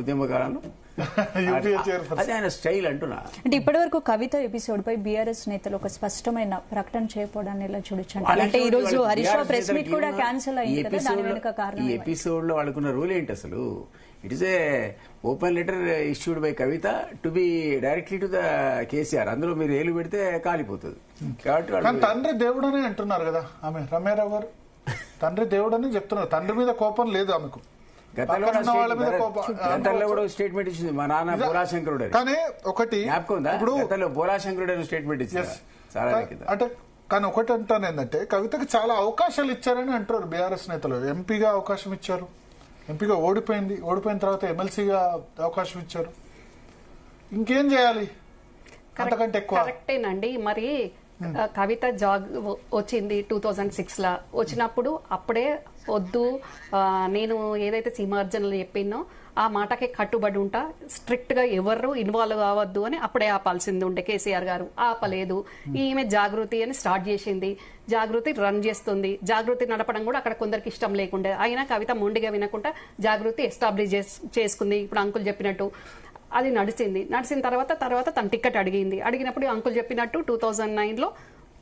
ఉద్యమకాలంలో అదే ఆయన స్టైల్ అంటున్నా. అంటే ఇప్పటి వరకు కవిత ఎపిసోడ్ పై బీఆర్ఎస్ నేతలు ఒక స్పష్టమైన ప్రకటన చేయకపోవడాన్ని ఎలా చూడొచ్చు? అంటే ఈ రోజు హరీష్ రావు ప్రెస్ మీట్ కూడా క్యాన్సిల్ అయింది కదా, దాని వెనుక కారణం ఈ ఎపిసోడ్ లో వాళ్ళకున్న రూల్ ఏంటి అసలు? It is a open letter issued by Kavitha to be directly to the KCR. అందులో మీరు ఏలు పెడితే కాలిపోతుంది. కాబట్టి తండ్రి దేవుడని అంటున్నారు కదా ఆమె, రమ్యారావు గారు తండ్రి దేవుడని చెప్తున్నారు. తండ్రి మీద కోపం లేదు ఆమెకు. గతంలో కూడా స్టేట్మెంట్ ఇచ్చింది మా నాన్న బోలాశంకరుడు. కానీ ఒకటి ఇప్పుడు గతంలో బోలాశంకరుడు అని స్టేట్మెంట్ ఇచ్చింది అంటే. కానీ ఒకటి అంటాను ఏంటంటే, కవితకి చాలా అవకాశాలు ఇచ్చారని అంటారు బీఆర్ఎస్ నేతలు. ఎంపీగా అవకాశం ఇచ్చారు, ఎంపీగా ఓడిపోయిన తర్వాత ఎమ్మెల్సీగా అవకాశం ఇచ్చారు. ఇంకేం చేయాలి అంతకంటే ఎక్కువ? కరెక్టేనండి. మరి కవిత జాగ్ వచ్చింది 2006 లా. వచ్చినప్పుడు అప్పుడే వద్దు, నేను ఏదైతే సీమార్జనలు చెప్పినో ఆ మాటకి కట్టుబడి ఉంటా, స్ట్రిక్ట్ గా ఎవరు ఇన్వాల్వ్ కావద్దు అని అప్పుడే ఆపాల్సింది ఉండే కేసీఆర్ గారు. ఆపలేదు. ఈమె జాగృతి అని స్టార్ట్ చేసింది, జాగృతి రన్ చేస్తుంది. జాగృతి నడపడం కూడా అక్కడ కొందరికి ఇష్టం లేకుండే, అయినా కవిత మొండిగా వినకుండా జాగృతి ఎస్టాబ్లిష్ చేసుకుంది. ఇప్పుడు అంకుల్ చెప్పినట్టు అది నడిచిన తర్వాత తన టికెట్ అడిగినప్పుడు అంకుల్ చెప్పినట్టు 2009లో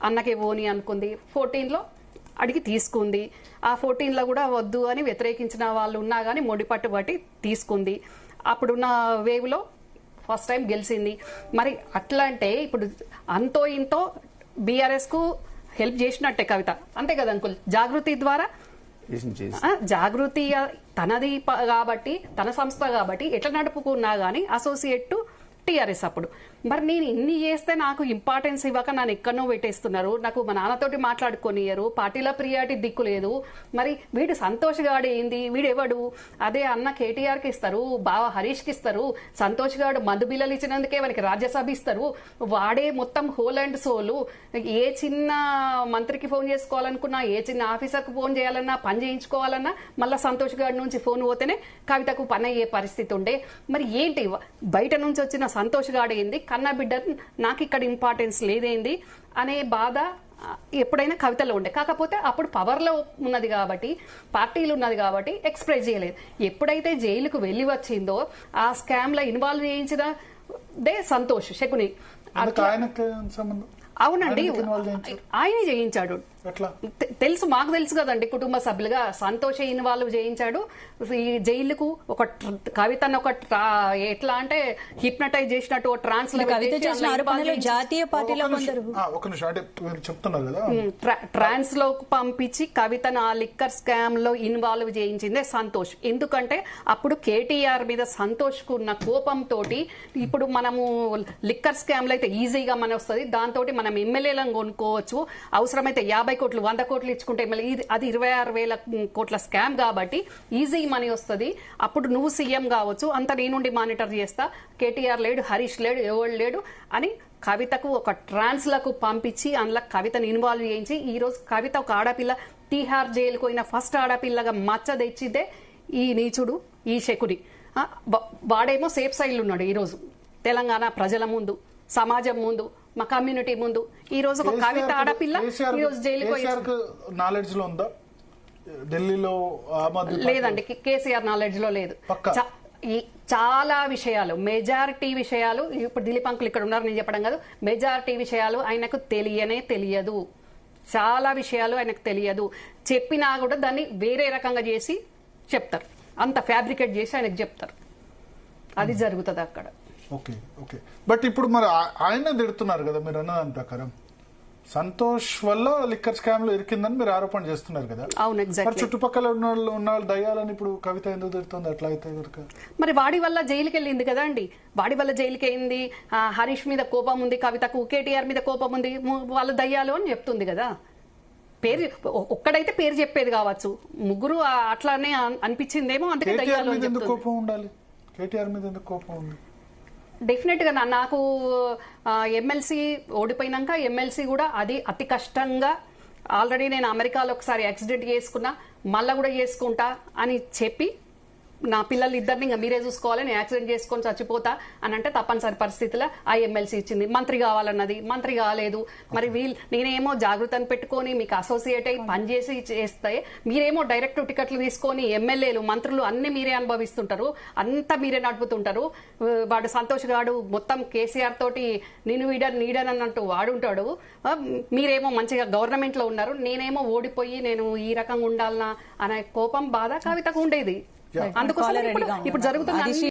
అన్నకే ఓని అనుకుంది. 14లో అడిగి తీసుకుంది. ఆ 14లో కూడా వద్దు అని వ్యతిరేకించిన వాళ్ళు ఉన్నా కానీ మొండిపట్టు బట్టి తీసుకుంది. అప్పుడున్న వేవ్లో ఫస్ట్ టైం గెలిచింది. మరి అట్లా అంటే ఇప్పుడు అంతో ఇంతో బీఆర్ఎస్ కు హెల్ప్ చేసినట్టే కవిత, అంతే కదా అంకుల్? జాగృతి ద్వారా జాగృతి తనది కాబట్టి, తన సంస్థ కాబట్టి ఎట్లా నడుపుకున్నా గానీ అసోసియేట్ టు టీఆర్ఎస్. అప్పుడు మరి నేను ఇన్ని చేస్తే నాకు ఇంపార్టెన్స్ ఇవ్వక నన్ను ఎక్కడనో పెట్టేస్తున్నారు, నాకు మా నాన్నతోటి మాట్లాడుకోనియరు, పార్టీలో ప్రియారిటీ దిక్కు లేదు. మరి వీడు సంతోష్ గాడు ఏంది, వీడెవడు? అదే అన్న కేటీఆర్కి ఇస్తారు, బావ హరీష్కి ఇస్తారు. సంతోష్ గాడు మందు బిల్లలు ఇచ్చినందుకే వానికి రాజ్యసభ ఇస్తారు. వాడే మొత్తం హోల్ అండ్ సోలు. ఏ చిన్న మంత్రికి ఫోన్ చేసుకోవాలనుకున్నా, ఏ చిన్న ఆఫీసర్కి ఫోన్ చేయాలన్నా, పని చేయించుకోవాలన్నా మళ్ళీ సంతోష్ గారి నుంచి ఫోన్ పోతేనే కవితకు పని అయ్యే పరిస్థితి ఉండే. మరి ఏంటి బయట నుంచి వచ్చిన సంతోష్ గాడు ఏంది, కన్నా బిడ్డ నాకు ఇక్కడ ఇంపార్టెన్స్ లేదేంది అనే బాధ ఎప్పుడైనా కవితలో ఉండే. కాకపోతే అప్పుడు పవర్లో ఉన్నది కాబట్టి, పార్టీలు ఉన్నది కాబట్టి ఎక్స్ప్రెస్ చేయలేదు. ఎప్పుడైతే జైలుకు వెళ్లి వచ్చిందో ఆ స్కామ్ లో ఇన్వాల్వ్ చేయించదే సంతోష్ శకుని. అవునండి, ఆయనే చేయించాడు. తెలుసు, మాకు తెలుసు కదండి, కుటుంబ సభ్యులుగా సంతోష ఇన్వాల్వ్ చేయించాడు. ఈ జైలుకు ఒక కవితను ఒక ఎట్లా అంటే హిప్నటైజ్ చేసినట్టు ట్రాన్స్ జాతీయ పార్టీలో ట్రాన్స్ లో పంపించి కవితను ఆ లిక్కర్ స్కామ్ లో ఇన్వాల్వ్ చేయించిందే సంతోష్. ఎందుకంటే అప్పుడు కేటీఆర్ మీద సంతోష్ కు ఉన్న కోపంతో, ఇప్పుడు మనము లిక్కర్ స్కామ్ లో అయితే ఈజీగా మన వస్తుంది, దాంతో మనం ఎమ్మెల్యేలను కొనుక్కోవచ్చు, అవసరమైతే 50 కోట్లు 100 కోట్లు ఇచ్చుకుంటే అది 26,000 కోట్ల స్కామ్ కాబట్టి ఈజీ మనీ వస్తుంది. అప్పుడు నువ్వు సీఎం కావచ్చు, అంత నీ నుండి మానిటర్ చేస్తా, కేటీఆర్ లేడు, హరీష్ లేడు, ఎవరు లేడు అని కవితకు ఒక ట్రాన్స్లకు పంపించి అందులో కవితను ఇన్వాల్వ్ చేయించి ఈ రోజు కవిత ఒక ఆడపిల్ల తీహార్ జైలుకు పోయిన ఫస్ట్ ఆడపిల్లగా మచ్చ తెచ్చిదే ఈ నీచుడు, ఈ శకుని. వాడేమో సేఫ్ సైడ్లు ఉన్నాడు ఈరోజు తెలంగాణ ప్రజల ముందు, సమాజం ముందు, మా కమ్యూనిటీ ముందు. ఈ రోజు ఒక కవిత ఆడపిల్ల ఈ రోజు జైలుకు నాలెడ్జ్ లో ఉందా? ఢిల్లీలో లేదండి, కేసీఆర్ నాలెడ్జ్ లో లేదు. చాలా విషయాలు, మెజారిటీ విషయాలు, ఇప్పుడు దిలీప్ అంకుల్ ఇక్కడ ఉన్నారు నేను చెప్పడం కాదు, మెజారిటీ విషయాలు ఆయనకు తెలియదు. చాలా విషయాలు ఆయనకు తెలియదు. చెప్పినా కూడా దాన్ని వేరే రకంగా చేసి చెప్తారు, అంత ఫ్యాబ్రికేట్ చేసి ఆయనకు చెప్తారు. అది జరుగుతుంది అక్కడ. Okay okay. బట్ ఇప్పుడు మరి ఆయన తిడుతున్నారు కదా మీరు అన్నదాని ప్రకారం, సంతోష్ వల్ల లిక్కర్ స్కామ్ లో ఇరికిందని మీరు ఆరోపణ చేస్తున్నారు కదా. అవును, ఎగ్జాక్ట్లీ. చుట్టుపక్కల ఉన్న వాళ్ళు దయ్యాలని ఇప్పుడు కవిత ఎందుకు తిడుతుంది? అట్లా అయితే మరి వాడి వల్ల జైలుకి వెళ్ళింది కదా అండి, వాడి వల్ల జైలుకి అయింది. హరీష్ మీద కోపం ఉంది కవితకు, కేటీఆర్ మీద కోపం ఉంది, వాళ్ళు దయ్యాలు అని చెప్తుంది కదా. పేరు ఒక్కడైతే పేరు చెప్పేది కావచ్చు, ముగ్గురు అట్లానే అనిపించిందేమో, అందుకే దయ్యాలు అని చెప్తుంది. కోపం ఉండాలి, కేటీఆర్ మీద ఎందుకు కోపం ఉంది? డెఫినెట్ గా నాకు ఎమ్మెల్సీ ఓడిపోయినాక ఎమ్మెల్సీ కూడా అది అతి కష్టంగా, ఆల్రెడీ నేను అమెరికాలో ఒకసారి యాక్సిడెంట్ చేసుకున్నా, మళ్ళా కూడా చేసుకుంటా అని చెప్పి నా పిల్లలు ఇద్దరిని ఇంకా మీరే చూసుకోవాలి, నేను యాక్సిడెంట్ చేసుకొని చచ్చిపోతా అని అంటే తప్పనిసరి పరిస్థితిలో ఆ ఎమ్మెల్సీ ఇచ్చింది. మంత్రి కావాలన్నది, మంత్రి కాలేదు. మరి నేనేమో జాగృతని పెట్టుకొని మీకు అసోసియేట్ అయ్యి పనిచేసి చేస్తే మీరేమో డైరెక్ట్ టికెట్లు తీసుకొని ఎమ్మెల్యేలు మంత్రులు అన్ని మీరే అనుభవిస్తుంటారు, అంతా మీరే నడుపుతుంటారు. వాడు సంతోష్ గాడు మొత్తం కేసీఆర్ తోటి నేను నీడన్ అన్నట్టు వాడుంటాడు. మీరేమో మంచిగా గవర్నమెంట్ లో ఉన్నారు, నేనేమో ఓడిపోయి నేను ఈ రకంగా ఉండాలనా అనే కోపం బాధ కవితకు ఉండేది. అందుకోసం ఇప్పుడు జరుగుతున్న